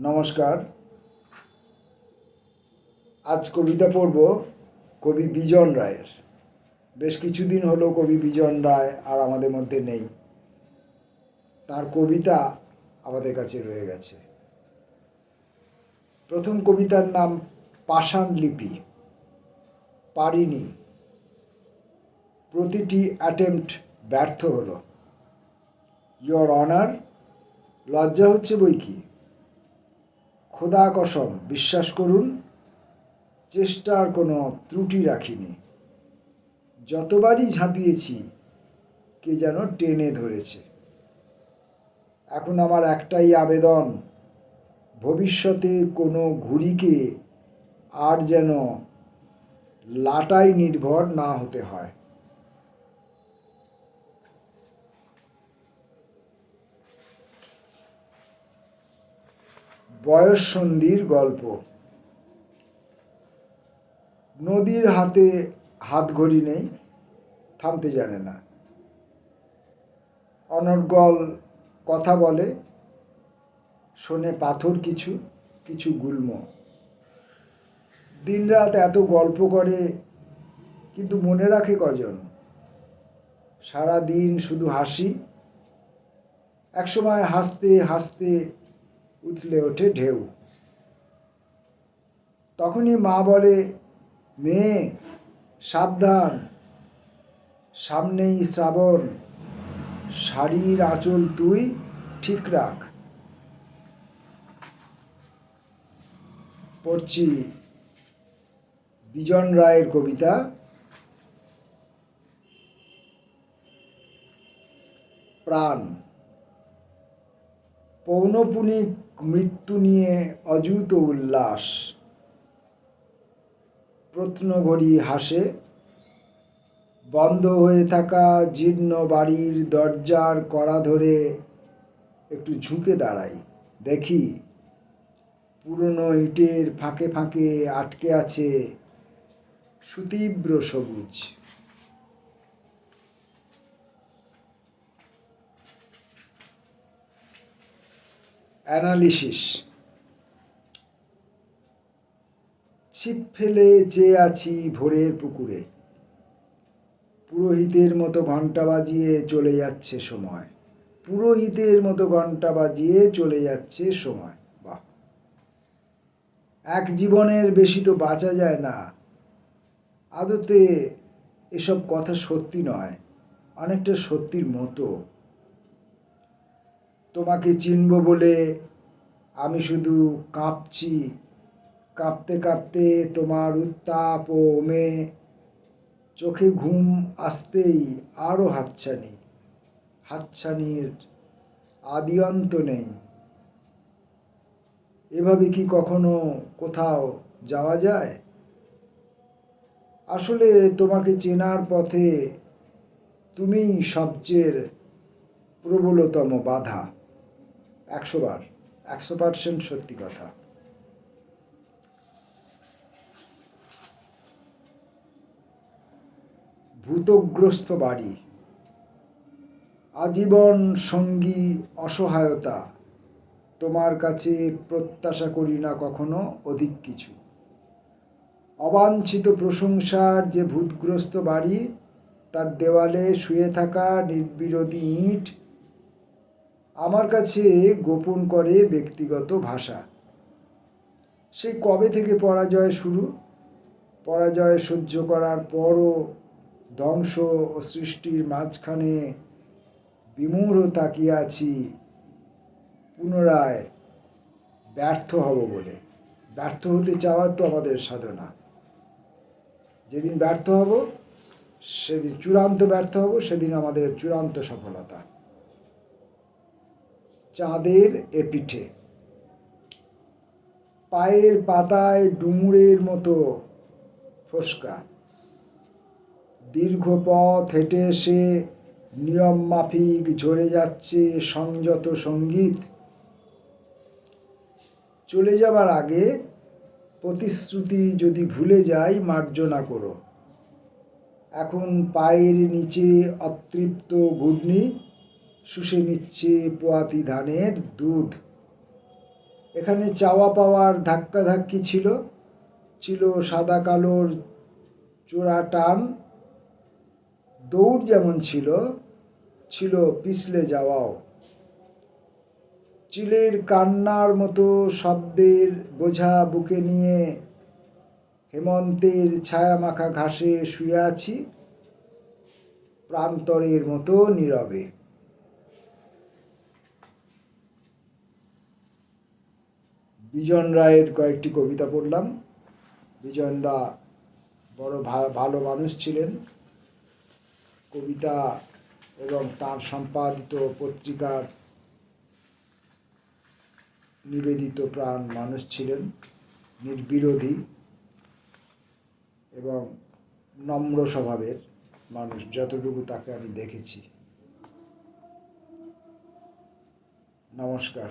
নমস্কার। আজ কবিতা পড়ব কবি বিজন রায়ের। বেশ কিছুদিন হলো কবি বিজন রায় আর আমাদের মধ্যে নেই। তার কবিতা আমাদের কাছে রয়ে গেছে। প্রথম কবিতার নাম পাষাণ লিপি। পারিনি, প্রতিটি অ্যাটেম্প্ট ব্যর্থ হলো। ইয়োর অনার, লজ্জা হচ্ছে বই কি। খোদা কসম, বিশ্বাস করুন, চেষ্টার কোনো ত্রুটি রাখিনি। যতবারই ঝাঁপিয়েছি কে যেন টেনে ধরেছে। এখন আমার একটাই আবেদন, ভবিষ্যতে কোনো ঘুড়িকে আর যেন লাটাই নির্ভর না হতে হয়। বয়ঃসন্ধির গল্প। নদীর হাতে হাতঘড়ি নেই, থামতে জানে না। অনর্গল কথা বলে, শোনে পাথর কিছু কিছু গুল্ম। দিনরাত এত গল্প করে, কিন্তু মনে রাখে কজন। সারা দিন শুধু হাসি, একসময় হাসতে হাসতে উথলে ওঠে ঢেউ। তখনই মা বলে, মেয়ে সাবধান, সামনেই শ্রাবণ, শাড়ির আঁচল তুই ঠিক রাখ। পড়ছি বিজন রায়ের কবিতা প্রাণ। পৌনপুনিক মৃত্যু নিয়ে অযুত উল্লাস। প্রত্নঘড়ি হাসে, বন্ধ হয়ে থাকা জীর্ণ বাড়ির দরজার কড়া ধরে একটু ঝুঁকে দাঁড়াই। দেখি পুরনো ইটের ফাঁকে ফাঁকে আটকে আছে সুতীব্র সবুজ। অ্যানালিসিস। ছিপ ফেলে চেয়ে আছি ভোরের পুকুরে। পুরোহিতের মতো ঘন্টা বাজিয়ে চলে যাচ্ছে সময়। পুরোহিতের মতো ঘন্টা বাজিয়ে চলে যাচ্ছে সময়। বাহ! এক জীবনের বেশি তো বাঁচা যায় না। আদতে এসব কথা সত্যি নয়, অনেকটা সত্যির মতো। তোমাকে চিনব বলে আমি শুধু কাঁপছি। কাঁপতে কাঁপতে তোমার উত্তাপ ও ওমে চোখে ঘুম আসতেই আরও হাতছানি। হাতছানির আদি অন্ত নেই। এভাবে কি কখনো কোথাও যাওয়া যায়? আসলে তোমাকে চেনার পথে তুমিই সবচেয়ে প্রবলতম বাধা। 100 বার, 100% সত্যি কথা। ভূতগ্রস্ত বাড়ি। আজীবন সঙ্গী অসহায়তা। তোমার কাছে প্রত্যাশা করি না কখনো অধিক কিছু। অবাঞ্ছিত প্রশংসার যে ভূতগ্রস্ত বাড়ি, তার দেওয়ালে শুয়ে থাকা নির্বিরোধী ইঁট আমার কাছে গোপন করে ব্যক্তিগত ভাষা। সেই কবে থেকে পরাজয় শুরু। পরাজয় সহ্য করার পরও ধ্বংস ও সৃষ্টির মাঝখানে বিমূঢ় তাকিয়ে আছি পুনরায় ব্যর্থ হব বলে। ব্যর্থ হতে চাওয়া তো আমাদের সাধনা। যেদিন ব্যর্থ হব, সেদিন চূড়ান্ত ব্যর্থ হব, সেদিন আমাদের চূড়ান্ত সফলতা। চাঁদের এপিঠে। পায়ের পাতায় ডুমুরের মতো ফোসকা। দীর্ঘ পথ হেঁটে এসে নিয়ম মাফিক ঝরে যাচ্ছে সংযত সঙ্গীত। চলে যাবার আগে প্রতিশ্রুতি যদি ভুলে যাই মার্জনা করো। এখন পায়ের নিচে অতৃপ্ত ঘূর্ণি শুষে নিচ্ছে পোয়াতি ধানের দুধ। এখানে চাওয়া পাওয়ার ধাক্কাধাক্কি ছিল, ছিল সাদা কালোর চোরা টান, দৌড় যেমন ছিল, ছিল পিছলে যাওয়াও। চিলের কান্নার মতো শব্দের বোঝা বুকে নিয়ে হেমন্তের ছায়ামাখা ঘাসে শুয়ে আছি, প্রান্তরের মতো নীরবে। বিজন রায়ের কয়েকটি কবিতা পড়লাম। বিজনদা বড় ভালো মানুষ ছিলেন, কবিতা এবং তার সম্পাদিত পত্রিকার নিবেদিত প্রাণ মানুষ ছিলেন, নির্বিরোধী এবং নম্র স্বভাবের মানুষ, যতটুকু তাকে আমি দেখেছি। নমস্কার।